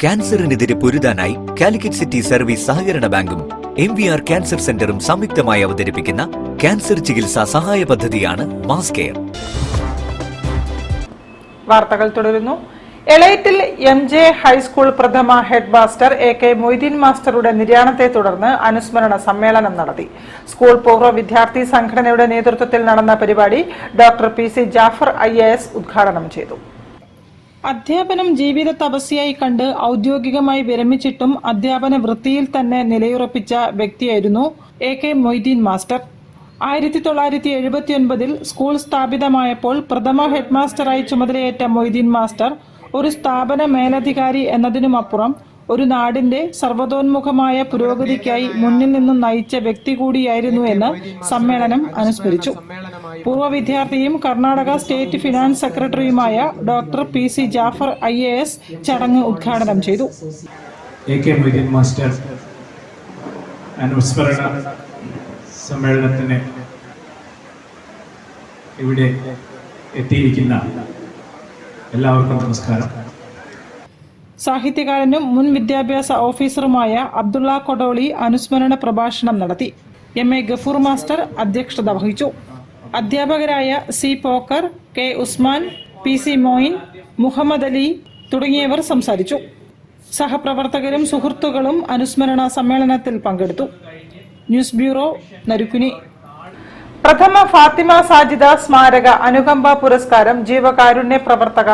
ക്യാൻസറിനെതിരെ പൊരുതാനായി Calicut city service സഹകരണ ബാങ്കും MVR cancer സെന്ററും സംയുക്തമായി അവതരിപ്പിക്കുന്ന ക്യാൻസർ ചികിത്സാ സഹായ പദ്ധതിയാണ് മാസ് കെയർ. വാർത്തകൾ തുടരുന്നു. എളേറ്റിൽ MJ ഹൈസ്കൂൾ പ്രഥമ ഹെഡ് മാസ്റ്റർ AK മൊയ്തീൻ മാസ്റ്ററുടെ നിര്യാണത്തെ തുടർന്ന് അനുസ്മരണ സമ്മേളനം നടത്തി. സ്കൂൾ പൂർവ്വ വിദ്യാർത്ഥി സംഘടനയുടെ നേതൃത്വത്തിൽ നടന്ന പരിപാടി ഡോക്ടർ PC ജാഫർ IAS ഉദ്ഘാടനം ചെയ്തു. അധ്യാപനം ജീവിത തപസ്യയായി കണ്ട് ഔദ്യോഗികമായി വിരമിച്ചിട്ടും അധ്യാപന വൃത്തിയിൽ തന്നെ നിലയുറപ്പിച്ച വ്യക്തിയായിരുന്നു AK മൊയ്തീൻ മാസ്റ്റർ. 1979 സ്കൂൾ സ്ഥാപിതമായപ്പോൾ പ്രഥമ ഹെഡ് മാസ്റ്ററായി ചുമതലയേറ്റ മൊയ്തീൻ മാസ്റ്റർ ഒരു സ്ഥാപന മേലധികാരി എന്നതിനുമപ്പുറം ഒരു നാടിന്റെ സർവ്വതോന്മുഖമായ പുരോഗതിക്കായി മുന്നിൽ നിന്നും നയിച്ച വ്യക്തി കൂടിയായിരുന്നു എന്ന് സമ്മേളനം അനുസ്മരിച്ചു. പൂർവ്വ വിദ്യാർത്ഥിയും കർണാടക സ്റ്റേറ്റ് ഫിനാൻസ് സെക്രട്ടറിയുമായ ഡോക്ടർ PC ജാഫർ IAS ചടങ്ങ് ഉദ്ഘാടനം ചെയ്തു. AK മൊയ്തീൻ മാസ്റ്റർ അനുസ്മരണ സമ്മേളനത്തിന് ഇവിടെ എത്തിയിരിക്കുന്ന എല്ലാവർക്കും നമസ്കാരം. സാഹിത്യകാരനും മുൻ വിദ്യാഭ്യാസ ഓഫീസറുമായ അബ്ദുള്ള കൊടോളി അനുസ്മരണ പ്രഭാഷണം നടത്തി. MA ഗഫൂർ മാസ്റ്റർ അധ്യക്ഷത വഹിച്ചു. അധ്യാപകരായ C Pokker, K Usman, PC Moeen, Muhammad Ali തുടങ്ങിയവർ സംസാരിച്ചു. സഹപ്രവർത്തകരും സുഹൃത്തുക്കളും അനുസ്മരണ സമ്മേളനത്തിൽ പങ്കെടുത്തു. News bureau, Narikkuni. പ്രഥമ ഫാത്തിമ സാജിദ സ്മാരക അനുകമ്പ പുരസ്കാരം ജീവകാരുണ്യ പ്രവർത്തക